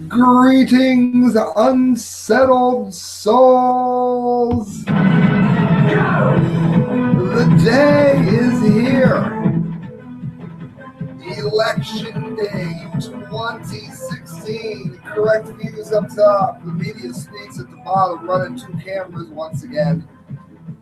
Greetings, unsettled souls. The day is here. Election Day 2016. Correct views up top. The media speaks at the bottom, running two cameras once again.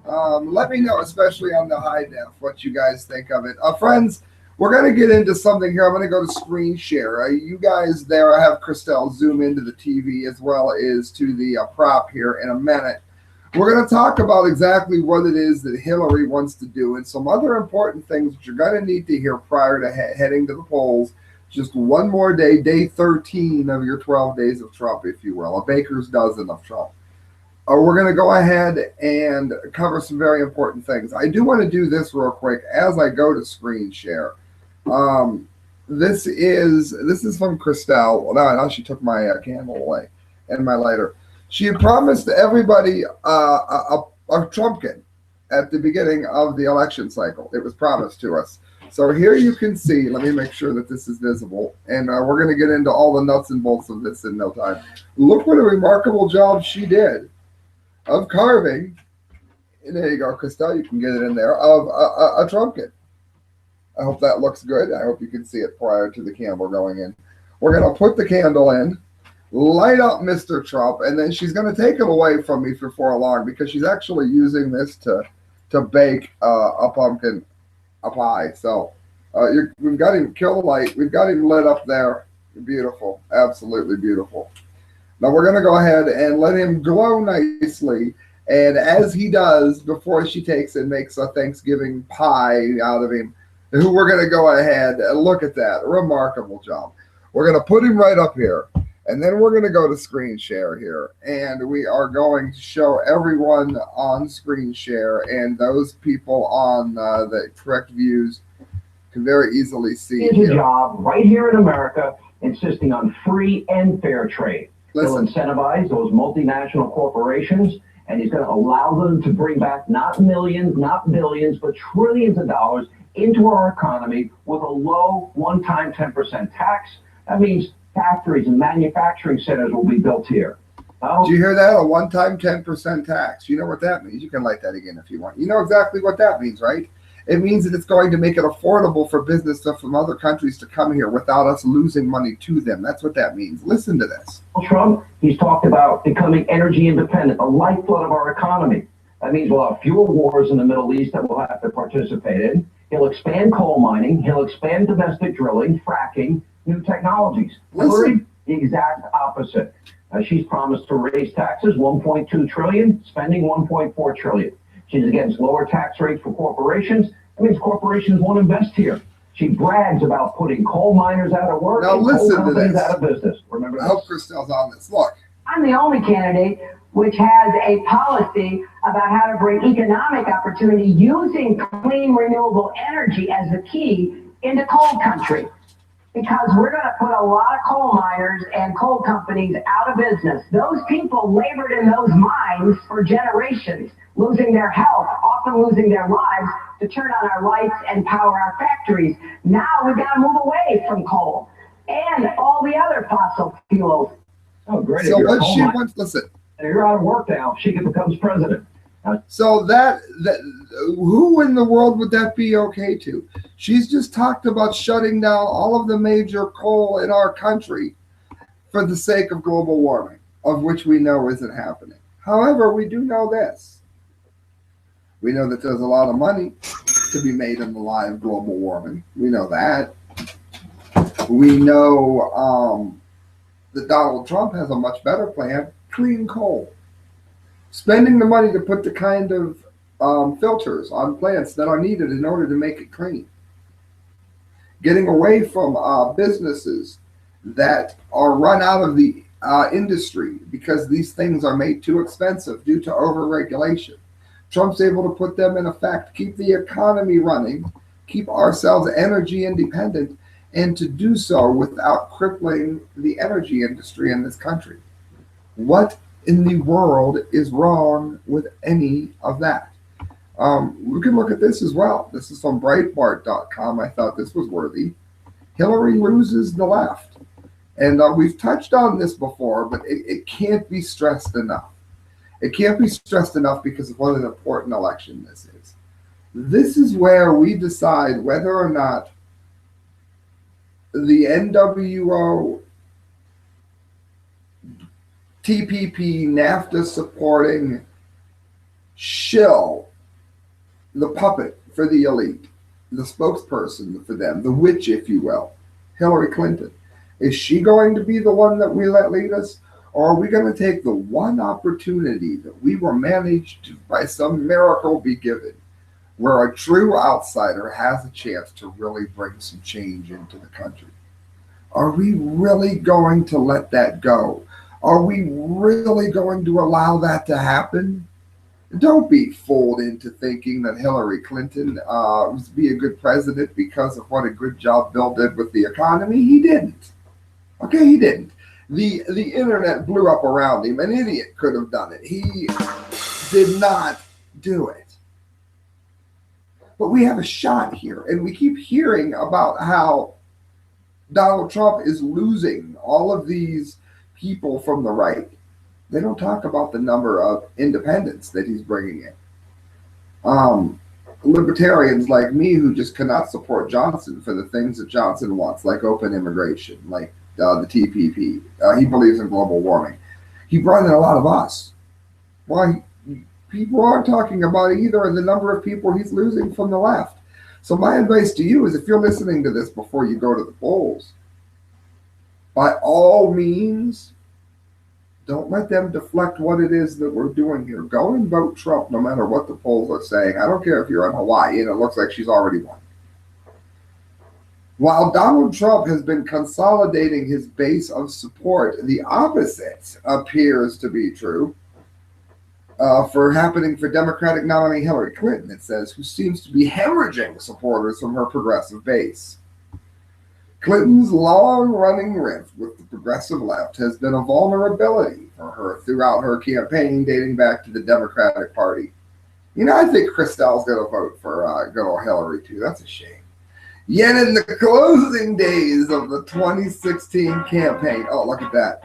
Let me know, especially on the high def, what you guys think of it. Friends, we're going to get into something here. I'm going to go to screen share. You guys there, I have Christelle zoom into the TV as well as to the prop here in a minute. We're going to talk about exactly what it is that Hillary wants to do and some other important things that you're going to need to hear prior to heading to the polls. Just one more day, day 13 of your 12 days of Trump, if you will, a baker's dozen of Trump. We're going to go ahead and cover some very important things. I do want to do this real quick as I go to screen share. This is from Christelle. Now she took my candle away and my lighter. She had promised everybody a Trumpkin at the beginning of the election cycle. It was promised to us. So here you can see, let me make sure that this is visible, and we're going to get into all the nuts and bolts of this in no time. Look what a remarkable job she did of carving, and there you go, Christelle, you can get it in there, of a Trumpkin. I hope that looks good. I hope you can see it prior to the candle going in. We're going to put the candle in, light up Mr. Trump, and then she's going to take it away from me for long because she's actually using this to bake a pumpkin pie. So we've got him, kill the light. We've got him lit up there. Beautiful. Absolutely beautiful. Now we're going to go ahead and let him glow nicely. And as he does, before she takes and makes a Thanksgiving pie out of him, we're going to go ahead and look at that. Remarkable job. We're going to put him right up here. And then we're going to go to screen share here. And we are going to show everyone on screen share. And those people on the correct views can very easily see. His job right here in America, insisting on free and fair trade. Listen. He'll incentivize those multinational corporations, and he's going to allow them to bring back not millions, not billions, but trillions of dollars into our economy with a low one-time 10% tax. That means factories and manufacturing centers will be built here. Did you hear that? A one-time 10% tax. You know what that means. You can light that again if you want. You know exactly what that means, right? It means that it's going to make it affordable for business from other countries to come here without us losing money to them. That's what that means. Listen to this. Trump, he's talked about becoming energy independent, the lifeblood of our economy. That means we'll have fewer wars in the Middle East that we'll have to participate in. He'll expand coal mining. He'll expand domestic drilling, fracking, new technologies. Hillary, the exact opposite. She's promised to raise taxes, 1.2 trillion, spending 1.4 trillion. She's against lower tax rates for corporations. That means corporations won't invest here. She brags about putting coal miners out of work now and listen coal companies to this. out of business. Remember I hope Christelle's on this. Look. I'm the only candidate which has a policy about how to bring economic opportunity using clean renewable energy as the key into coal country. Because we're going to put a lot of coal miners and coal companies out of business. Those people labored in those mines for generations, losing their health, often losing their lives to turn on our lights and power our factories. Now we've got to move away from coal and all the other fossil fuels. Oh, great. So what she wants, listen. You're out of work now. She becomes president. So that who in the world would that be okay to? She's just talked about shutting down all of the major coal in our country for the sake of global warming, of which we know isn't happening. However, we do know this. We know that there's a lot of money to be made in the line of global warming. We know that. We know that Donald Trump has a much better plan, clean coal. Spending the money to put the kind of filters on plants that are needed in order to make it clean. Getting away from businesses that are run out of the industry because these things are made too expensive due to overregulation. Trump's able to put them in effect, keep the economy running, keep ourselves energy independent, and to do so without crippling the energy industry in this country. What in the world is wrong with any of that? We can look at this as well. This is from Breitbart.com. I thought this was worthy. Hillary loses the left. And we've touched on this before, but it can't be stressed enough. It can't be stressed enough because of what an important election this is. This is where we decide whether or not the NWO, TPP, NAFTA supporting shill, the puppet for the elite, the spokesperson for them, the witch, if you will, Hillary Clinton. Is she going to be the one that we let lead us? Or are we going to take the one opportunity that we were managed to, by some miracle, be given, where a true outsider has a chance to really bring some change into the country? Are we really going to let that go? Are we really going to allow that to happen? Don't be fooled into thinking that Hillary Clinton was be a good president because of what a good job Bill did with the economy. He didn't. Okay, he didn't. The internet blew up around him. An idiot could have done it. He did not do it. But we have a shot here, and we keep hearing about how Donald Trump is losing all of these people from the right. They don't talk about the number of independents that he's bringing in. Libertarians like me who just cannot support Johnson for the things that Johnson wants, like open immigration, like the TPP. He believes in global warming. He brought in a lot of us. Why? People aren't talking about either the number of people he's losing from the left. So my advice to you is, if you're listening to this before you go to the polls, by all means, don't let them deflect what it is that we're doing here. Go and vote Trump no matter what the polls are saying. I don't care if you're in Hawaii and it looks like she's already won. While Donald Trump has been consolidating his base of support, the opposite appears to be true for happening for Democratic nominee Hillary Clinton, it says, who seems to be hemorrhaging supporters from her progressive base. Clinton's long-running rift with the progressive left has been a vulnerability for her throughout her campaign, dating back to the Democratic Party. You know, I think Christelle's going to vote for good old Hillary, too. That's a shame. Yet in the closing days of the 2016 campaign, oh, look at that.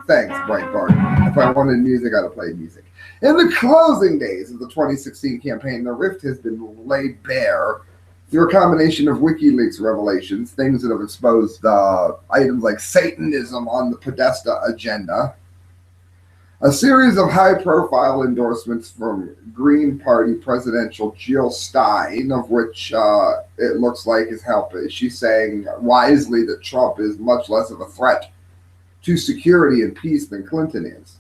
Thanks, Breitbart. If I wanted music, I'd have played music. In the closing days of the 2016 campaign, the rift has been laid bare through a combination of WikiLeaks revelations, things that have exposed items like Satanism on the Podesta agenda, a series of high-profile endorsements from Green Party presidential Jill Stein, of which it looks like is helping. She's saying wisely that Trump is much less of a threat to security and peace than Clinton is.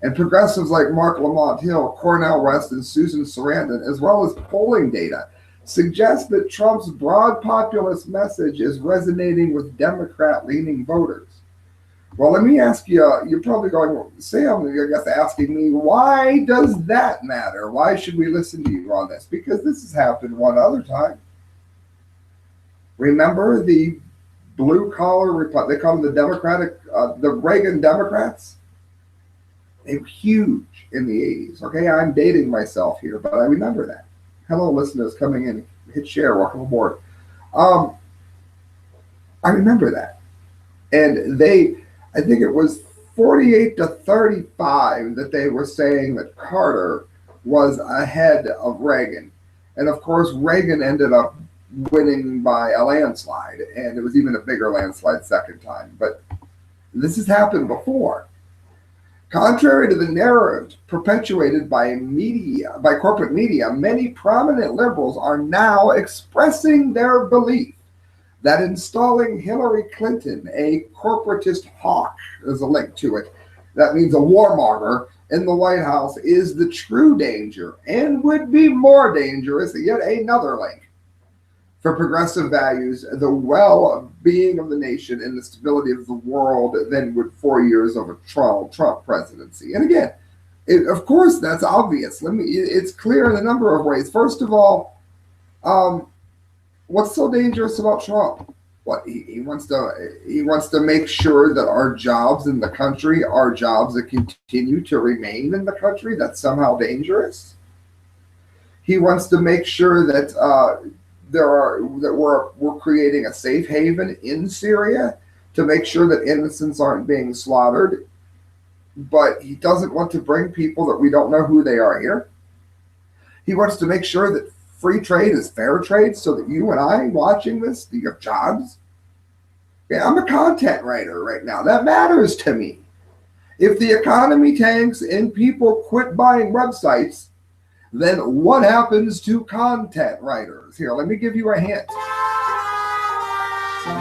And progressives like Mark Lamont Hill, Cornel West, and Susan Sarandon, as well as polling data, suggest that Trump's broad populist message is resonating with Democrat-leaning voters. Well, let me ask you, you're probably going, Sam, I guess, asking me, why does that matter? Why should we listen to you on this? Because this has happened one other time. Remember the blue-collar, they call them the Democratic, the Reagan Democrats? They were huge in the 80s. Okay, I'm dating myself here, but I remember that. Hello, listeners coming in. Hit share. Welcome aboard. I remember that. And I think it was 48 to 35 that they were saying that Carter was ahead of Reagan. And of course, Reagan ended up winning by a landslide. And it was even a bigger landslide second time. But this has happened before. Contrary to the narrative perpetuated by corporate media, many prominent liberals are now expressing their belief that installing Hillary Clinton, a corporatist hawk, there's a link to it, that means a warmonger, in the White House is the true danger and would be more dangerous, yet another link, for progressive values, the well-being of the nation, and the stability of the world than would 4 years of a Trump presidency. And again, of course, that's obvious. It's clear in a number of ways. First of all, what's so dangerous about Trump? What he wants to make sure that our jobs in the country are jobs that continue to remain in the country. That's somehow dangerous. He wants to make sure that we're creating a safe haven in Syria to make sure that innocents aren't being slaughtered, but he doesn't want to bring people that we don't know who they are here. He wants to make sure that free trade is fair trade so that you and I watching this, do you have jobs? Yeah, I'm a content writer right now. That matters to me. If the economy tanks and people quit buying websites, then what happens to content writers? Here, let me give you a hint.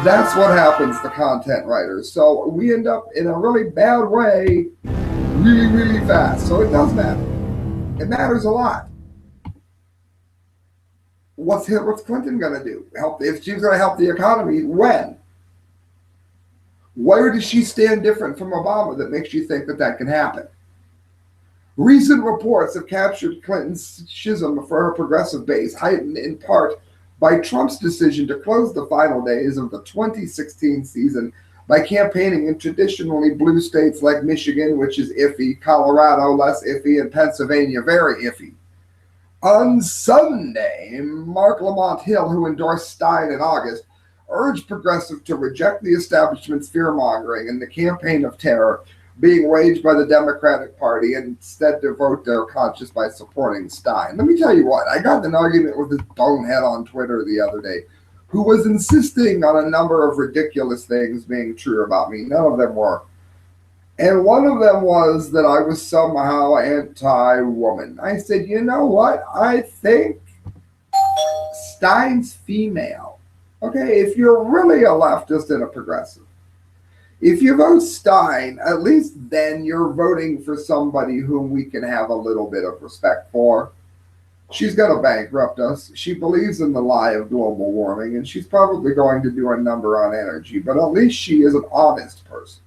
That's what happens to content writers. So we end up in a really bad way really, really fast. So it does matter. It matters a lot. What's Clinton going to do? Help if she's going to help the economy? When? Where does she stand different from Obama that makes you think that that can happen? Recent reports have captured Clinton's schism for her progressive base, heightened in part by Trump's decision to close the final days of the 2016 season by campaigning in traditionally blue states like Michigan, which is iffy, Colorado, less iffy, and Pennsylvania, very iffy. On Sunday, Mark Lamont Hill, who endorsed Stein in August, urged progressives to reject the establishment's fear-mongering and the campaign of terror being waged by the Democratic Party and instead devote their conscience by supporting Stein. Let me tell you what, I got in an argument with this bonehead on Twitter the other day who was insisting on a number of ridiculous things being true about me. None of them were. And one of them was that I was somehow anti-woman. I said, you know what? I think Stein's female. Okay, if you're really a leftist and a progressive, if you vote Stein, at least then you're voting for somebody whom we can have a little bit of respect for. She's going to bankrupt us. She believes in the lie of global warming, and she's probably going to do a number on energy, but at least she is an honest person.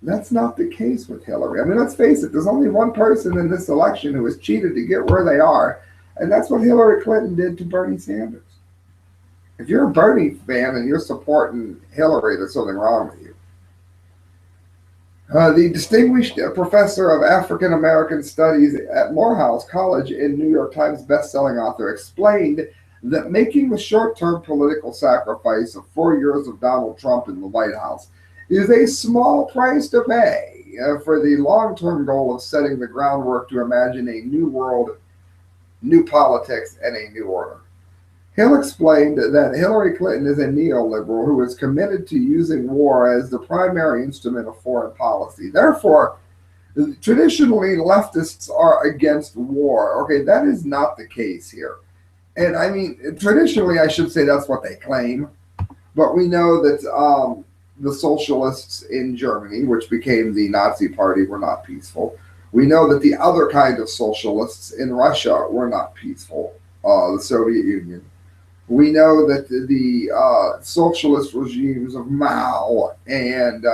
That's not the case with Hillary. I mean, let's face it, there's only one person in this election who has cheated to get where they are, and that's what Hillary Clinton did to Bernie Sanders. If you're a Bernie fan and you're supporting Hillary, there's something wrong with you. The distinguished professor of African American studies at Morehouse College and New York Times bestselling author explained that making the short-term political sacrifice of 4 years of Donald Trump in the White House is a small price to pay for the long-term goal of setting the groundwork to imagine a new world, new politics, and a new order. Hill explained that Hillary Clinton is a neoliberal who is committed to using war as the primary instrument of foreign policy. Therefore, traditionally, leftists are against war. Okay, that is not the case here. And I mean, traditionally, I should say that's what they claim. But we know that the socialists in Germany, which became the Nazi Party, were not peaceful. We know that the other kind of socialists in Russia were not peaceful, the Soviet Union. We know that the socialist regimes of Mao and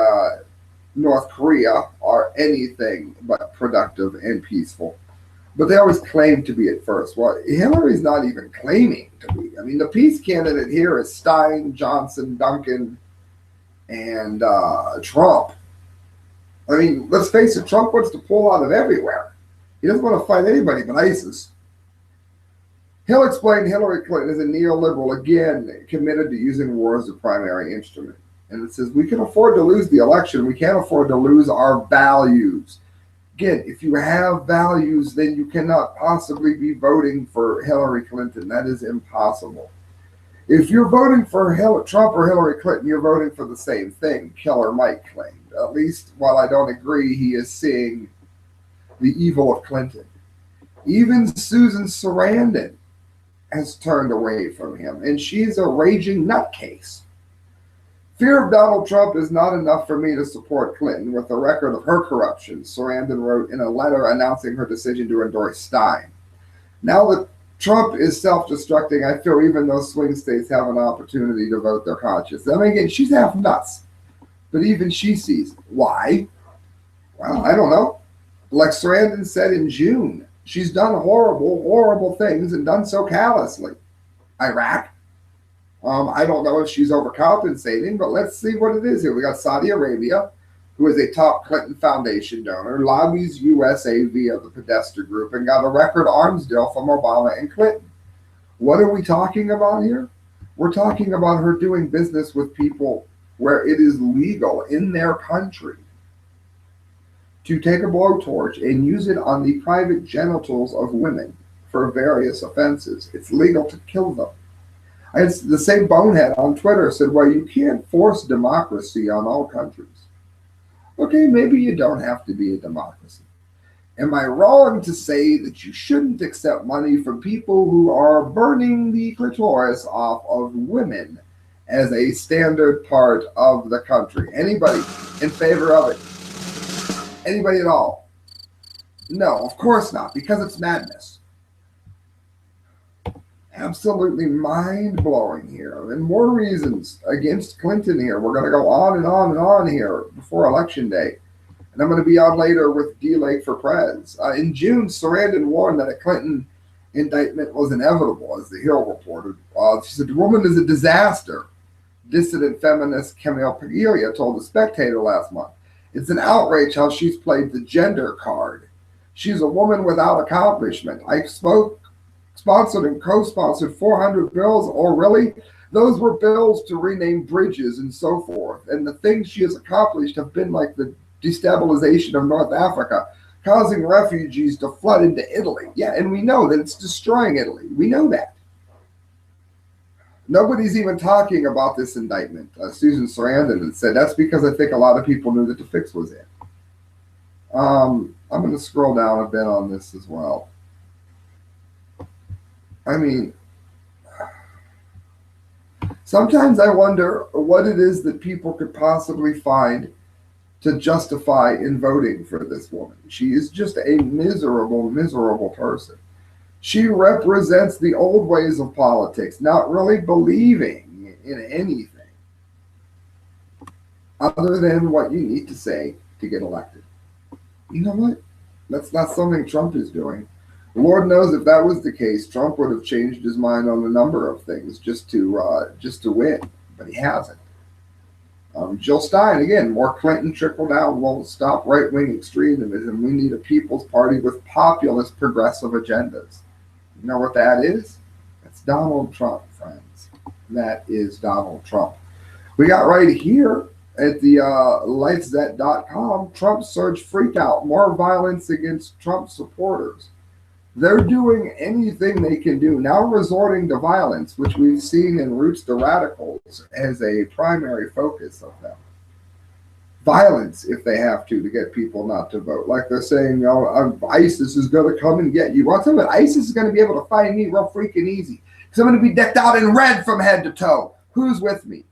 North Korea are anything but productive and peaceful. But they always claim to be at first. Well, Hillary's not even claiming to be. I mean, the peace candidate here is Stein, Johnson, Duncan, and Trump. I mean, let's face it, Trump wants to pull out of everywhere. He doesn't want to fight anybody but ISIS. Hill explained Hillary Clinton is a neoliberal, again, committed to using war as the primary instrument. And it says, we can afford to lose the election. We can't afford to lose our values. Again, if you have values, then you cannot possibly be voting for Hillary Clinton. That is impossible. If you're voting for Trump or Hillary Clinton, you're voting for the same thing, Killer Mike claimed. At least, while I don't agree, he is seeing the evil of Clinton. Even Susan Sarandon has turned away from him, and she's a raging nutcase. Fear of Donald Trump is not enough for me to support Clinton with a record of her corruption, Sarandon wrote in a letter announcing her decision to endorse Stein. Now that Trump is self-destructing, I feel even those swing states have an opportunity to vote their conscience. I mean, again, she's half nuts, but even she sees it. Why? Well, I don't know. Like Sarandon said in June, she's done horrible, horrible things and done so callously. Iraq. I don't know if she's overcompensating, but let's see what it is here. We got Saudi Arabia, who is a top Clinton Foundation donor, lobbies USA via the Podesta Group, and got a record arms deal from Obama and Clinton. What are we talking about here? We're talking about her doing business with people where it is legal in their country to take a blowtorch and use it on the private genitals of women for various offenses. It's legal to kill them. I had the same bonehead on Twitter said, well, you can't force democracy on all countries. Okay, maybe you don't have to be a democracy. Am I wrong to say that you shouldn't accept money from people who are burning the clitoris off of women as a standard part of the country? Anybody in favor of it? Anybody at all? No, of course not, because it's madness. Absolutely mind-blowing here. And more reasons against Clinton here. We're going to go on and on and on here before Election Day. And I'm going to be on later with D-Lake for Prez. In June, Sarandon warned that a Clinton indictment was inevitable, as the Hill reported. She said, the woman is a disaster. Dissident feminist Camille Paglia told The Spectator last month. It's an outrage how she's played the gender card. She's a woman without accomplishment. I sponsored and co-sponsored 400 bills. Oh, really? Those were bills to rename bridges and so forth. And the things she has accomplished have been like the destabilization of North Africa, causing refugees to flood into Italy. Yeah, and we know that it's destroying Italy. We know that. Nobody's even talking about this indictment. Susan Sarandon said, that's because I think a lot of people knew that the fix was in. I'm going to scroll down a bit on this as well. I mean, sometimes I wonder what it is that people could possibly find to justify in voting for this woman. She is just a miserable, miserable person. She represents the old ways of politics, not really believing in anything other than what you need to say to get elected. You know what? That's not something Trump is doing. Lord knows if that was the case, Trump would have changed his mind on a number of things just to win, but he hasn't. Jill Stein, again, more Clinton trickle down won't stop right-wing extremism. We need a People's Party with populist progressive agendas. You know what that is? That's Donald Trump, friends. That is Donald Trump. We got right here at the lightset.com, Trump surge freakout, more violence against Trump supporters. They're doing anything they can do, now resorting to violence, which we've seen in Roots to Radicals as a primary focus of them. Violence, if they have to get people not to vote. Like they're saying, ISIS is going to come and get you. Well, something, ISIS is going to be able to find me real freaking easy because I'm going to be decked out in red from head to toe. Who's with me?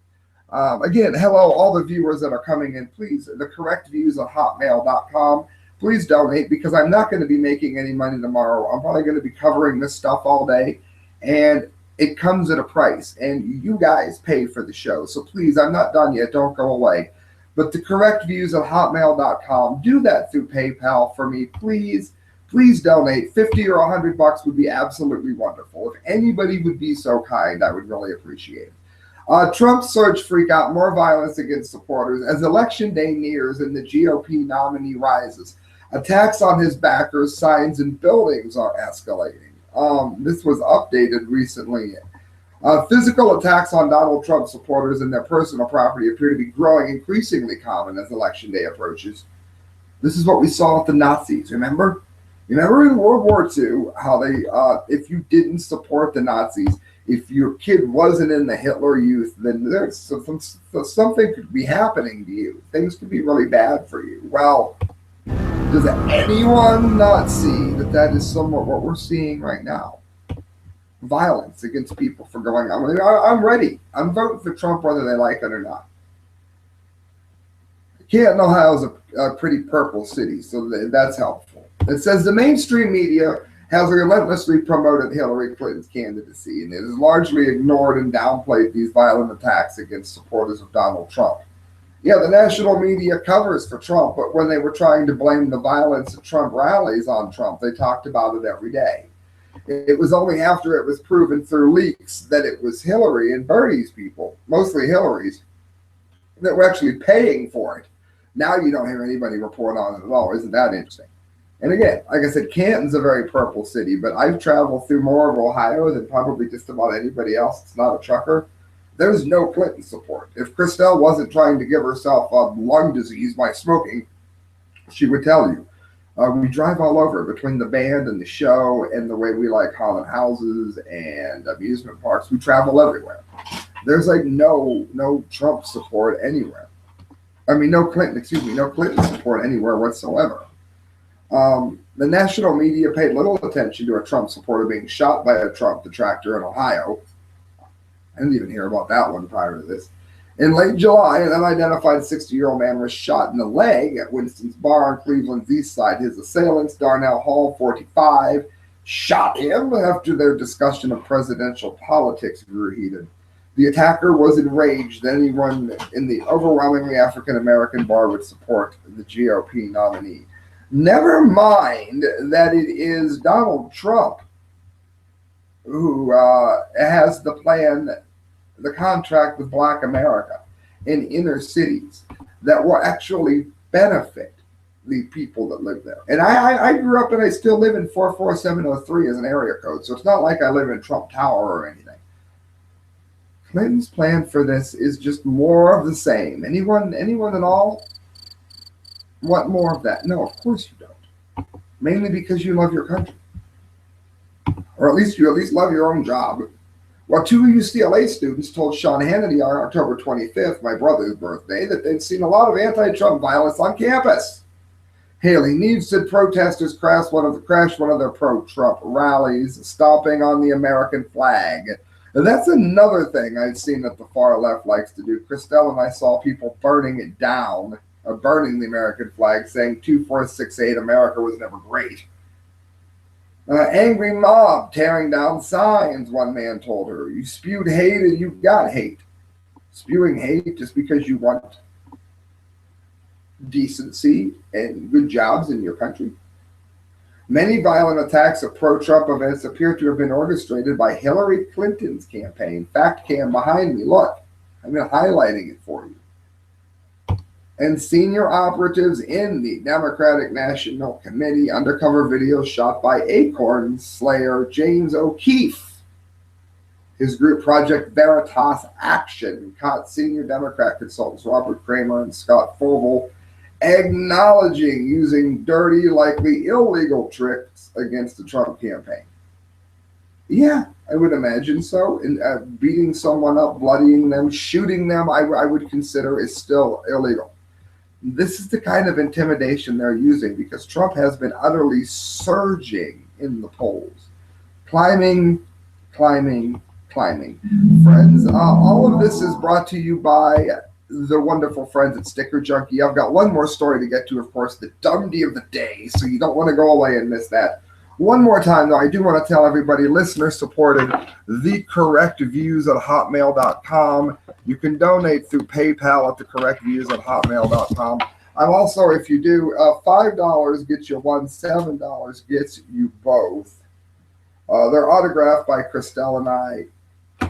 Again, hello, all the viewers that are coming in. Please, the correct views at hotmail.com. Please donate because I'm not going to be making any money tomorrow. I'm probably going to be covering this stuff all day, and it comes at a price, and you guys pay for the show. So please, I'm not done yet. Don't go away. But the correct views at hotmail.com, do that through PayPal for me, please. Please donate. $50 or $100 would be absolutely wonderful. If anybody would be so kind, I would really appreciate it. Trump surge freak out, more violence against supporters as Election Day nears and the GOP nominee rises. Attacks on his backers, signs, and buildings are escalating. This was updated recently. Physical attacks on Donald Trump supporters and their personal property appear to be growing increasingly common as Election Day approaches. This is what we saw with the Nazis, remember? Remember in World War II how they, if you didn't support the Nazis, if your kid wasn't in the Hitler Youth, then there's something could be happening to you. Things could be really bad for you. Well, does anyone not see that that is somewhat what we're seeing right now? Violence against people for going on. I'm ready. I'm voting for Trump whether they like it or not. Canton, Ohio is a pretty purple city, so that's helpful. It says the mainstream media has relentlessly promoted Hillary Clinton's candidacy, and it has largely ignored and downplayed these violent attacks against supporters of Donald Trump. Yeah, the national media covers for Trump, but when they were trying to blame the violence at Trump rallies on Trump, they talked about it every day. It was only after it was proven through leaks that it was Hillary and Bernie's people, mostly Hillary's, that were actually paying for it. Now you don't hear anybody report on it at all. Isn't that interesting? And again, like I said, Canton's a very purple city, but I've traveled through more of Ohio than probably just about anybody else. It's not a trucker. There's no Clinton support. If Christelle wasn't trying to give herself lung disease by smoking, she would tell you. We drive all over between the band and the show and the way we like haunted houses and amusement parks. We travel everywhere. There's like no Trump support anywhere. I mean, no Clinton, excuse me, no Clinton support anywhere whatsoever. The national media paid little attention to a Trump supporter being shot by a Trump detractor in Ohio. I didn't even hear about that one prior to this. In late July, an unidentified 60-year-old man was shot in the leg at Winston's Bar on Cleveland's east side. His assailants, Darnell Hall, 45, shot him after their discussion of presidential politics grew heated. The attacker was enraged that anyone in the overwhelmingly African-American bar would support the GOP nominee. Never mind that it is Donald Trump who has the contract with Black America in inner cities that will actually benefit the people that live there. And I grew up and I still live in 44703 as an area code, so it's not like I live in Trump Tower or anything. Clinton's plan for this is just more of the same. Anyone at all want more of that? No, of course you don't. Mainly because you love your country. Or at least love your own job. Well, two UCLA students told Sean Hannity on October 25th, my brother's birthday, that they'd seen a lot of anti-Trump violence on campus. Haley Neves said protesters crashed one of their pro-Trump rallies, stomping on the American flag. And that's another thing I've seen that the far left likes to do. Christelle and I saw people burning it down, burning the American flag, saying 2468 America was never great. Angry mob tearing down signs, one man told her. You spewed hate and you've got hate. Spewing hate just because you want decency and good jobs in your country. Many violent attacks of pro-Trump events appear to have been orchestrated by Hillary Clinton's campaign. Fact cam behind me. Look, I've been highlighting it for you. And senior operatives in the Democratic National Committee, undercover videos shot by Acorn Slayer James O'Keefe. His group Project Veritas Action caught senior Democrat consultants Robert Kramer and Scott Fogle acknowledging using dirty, likely illegal tricks against the Trump campaign. Yeah, I would imagine so. And beating someone up, bloodying them, shooting them, I would consider is still illegal. This is the kind of intimidation they're using because Trump has been utterly surging in the polls. Climbing. Friends, all of this is brought to you by the wonderful friends at Sticker Junkie. I've got one more story to get to, of course, the Dundee of the day, so you don't want to go away and miss that. One more time, though, I do want to tell everybody, listener-supported, The Correct Views at hotmail.com. You can donate through PayPal at thecorrectviews at hotmail.com. I'm also, if you do, $5 gets you one, $7 gets you both. They're autographed by Christelle and I.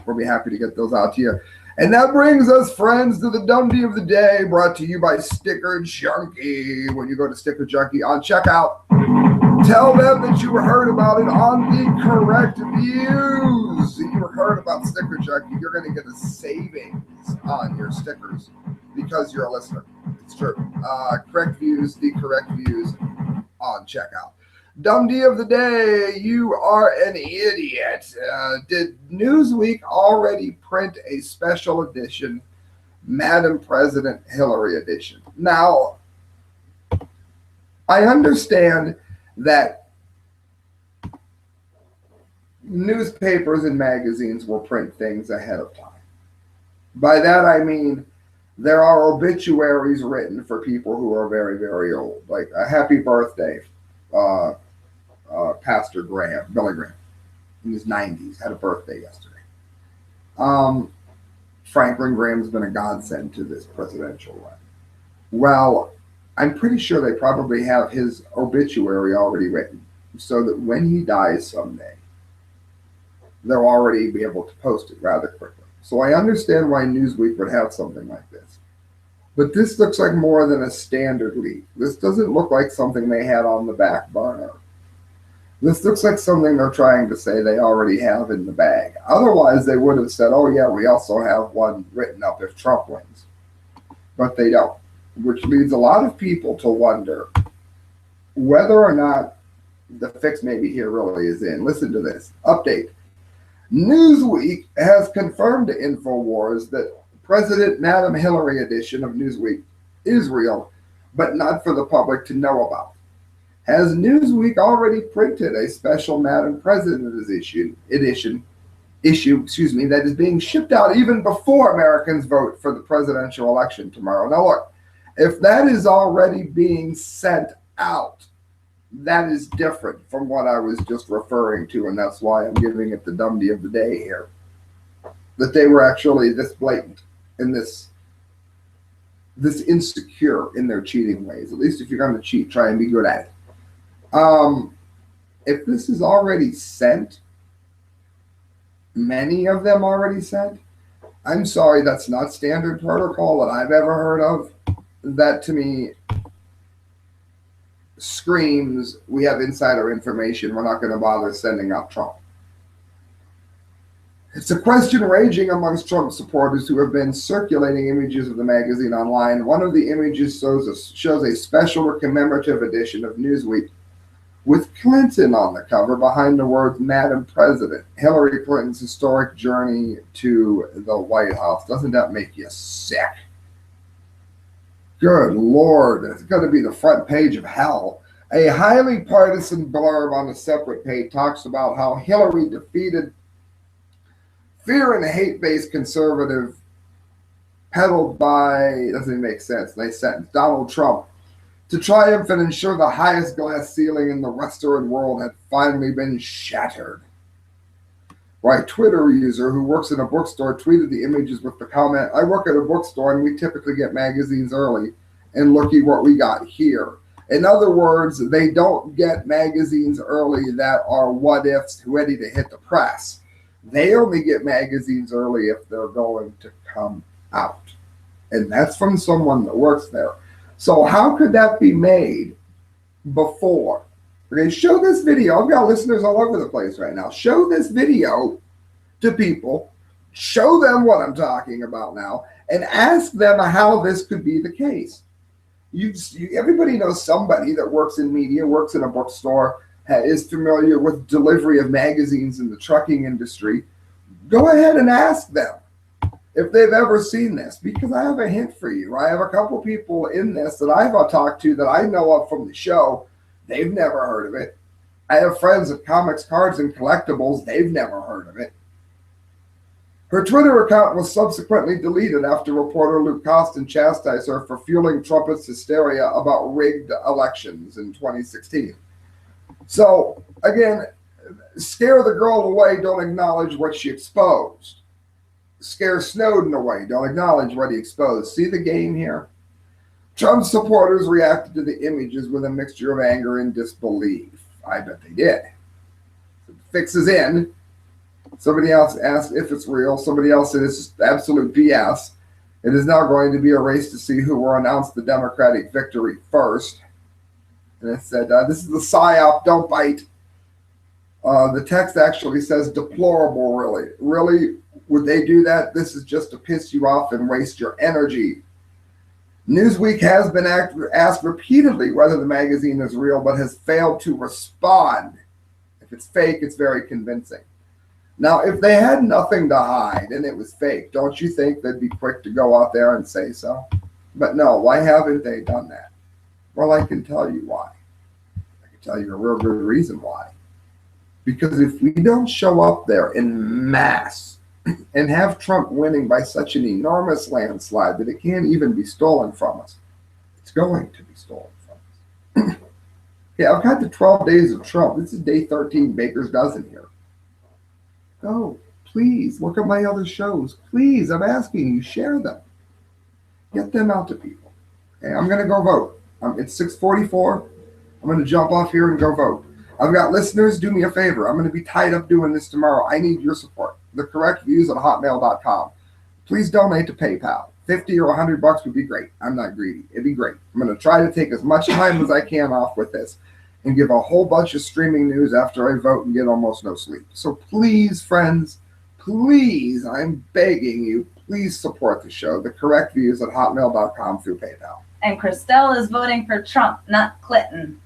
We'll be happy to get those out to you. And that brings us, friends, to the Dundee of the day, brought to you by Sticker Junkie. When you go to Sticker Junkie on checkout, tell them that you heard about it on The Correct Views. If you heard about Sticker Junkie, you're going to get a savings on your stickers because you're a listener. It's true. Correct Views, The Correct Views on checkout. Dundee of the day, you are an idiot. Did Newsweek already print a special edition, Madam President Hillary edition? Now, I understand that newspapers and magazines will print things ahead of time. By that I mean there are obituaries written for people who are very, very old, like a happy birthday, Pastor Graham, Billy Graham, in his 90s, had a birthday yesterday. Franklin Graham's been a godsend to this presidential run. Well, I'm pretty sure they probably have his obituary already written, so that when he dies someday, they'll already be able to post it rather quickly. So I understand why Newsweek would have something like this. But this looks like more than a standard leak. This doesn't look like something they had on the back burner. This looks like something they're trying to say they already have in the bag. Otherwise, they would have said, oh, yeah, we also have one written up if Trump wins. But they don't, which leads a lot of people to wonder whether or not the fix maybe here really is in. Listen to this update. Newsweek has confirmed to InfoWars that President Madam Hillary edition of Newsweek is real, but not for the public to know about. Has Newsweek already printed a special Madam President edition that is being shipped out even before Americans vote for the presidential election tomorrow? Now look, if that is already being sent out, that is different from what I was just referring to, and that's why I'm giving it the dumbity of the day here. That they were actually this blatant and this insecure in their cheating ways. At least if you're going to cheat, try and be good at it. If this is already sent, many of them already sent, I'm sorry, that's not standard protocol that I've ever heard of. That to me screams, we have insider information, we're not going to bother sending out Trump. It's a question raging amongst Trump supporters who have been circulating images of the magazine online. One of the images shows a special or commemorative edition of Newsweek with Clinton on the cover behind the words Madam President, Hillary Clinton's historic journey to the White House. Doesn't that make you sick? Good Lord, it's going to be the front page of hell. A highly partisan blurb on a separate page talks about how Hillary defeated fear and hate-based conservative peddled by, doesn't even make sense, nice sentence, Donald Trump, to triumph and ensure the highest glass ceiling in the Western world had finally been shattered. Why, Twitter user who works in a bookstore tweeted the images with the comment, I work at a bookstore and we typically get magazines early, and looky what we got here. In other words, they don't get magazines early that are what-ifs ready to hit the press. They only get magazines early if they're going to come out. And that's from someone that works there. So how could that be made before? Okay, show this video. I've got listeners all over the place right now. Show this video to people. Show them what I'm talking about now. And ask them how this could be the case. Everybody knows somebody that works in media, works in a bookstore, is familiar with delivery of magazines in the trucking industry. Go ahead and ask them if they've ever seen this, because I have a hint for you. I have a couple people in this that I've talked to that I know of from the show. They've never heard of it. I have friends at Comics, Cards, and Collectibles. They've never heard of it. Her Twitter account was subsequently deleted after reporter Luke Costin chastised her for fueling Trumpist hysteria about rigged elections in 2016. So, again, scare the girl away, don't acknowledge what she exposed. Scare Snowden away, don't acknowledge what he exposed. See the game here? Trump supporters reacted to the images with a mixture of anger and disbelief. I bet they did. The fix is in. Somebody else asked if it's real. Somebody else said it's absolute BS. It is now going to be a race to see who will announce the Democratic victory first. And it said, this is the PSYOP, don't bite. The text actually says deplorable, really. Really, would they do that? This is just to piss you off and waste your energy. Newsweek has been asked repeatedly whether the magazine is real, but has failed to respond. If it's fake, it's very convincing. Now, if they had nothing to hide and it was fake, don't you think they'd be quick to go out there and say so? But no, why haven't they done that? Well, I can tell you why. I can tell you a real good reason why. Because if we don't show up there in mass and have Trump winning by such an enormous landslide that it can't even be stolen from us, it's going to be stolen from us. Yeah, I've got the 12 days of Trump. This is day 13, Baker's Dozen here. Go, please, look at my other shows. Please, I'm asking you, share them. Get them out to people. Okay, I'm going to go vote. It's 6:44. I'm going to jump off here and go vote. I've got listeners. Do me a favor. I'm going to be tied up doing this tomorrow. I need your support. The correct views at hotmail.com. Please donate to PayPal. 50 or 100 bucks would be great. I'm not greedy. It'd be great. I'm going to try to take as much time as I can off with this. and give a whole bunch of streaming news after I vote and get almost no sleep. So please, friends, please, I'm begging you, please support the show. The correct views at hotmail.com through PayPal. And Christelle is voting for Trump, not Clinton.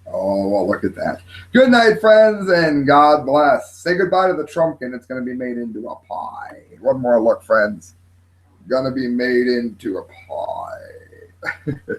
Oh, well, look at that. Good night, friends, and God bless. Say goodbye to the Trumpkin. It's going to be made into a pie. One more look, friends. Going to be made into a pie.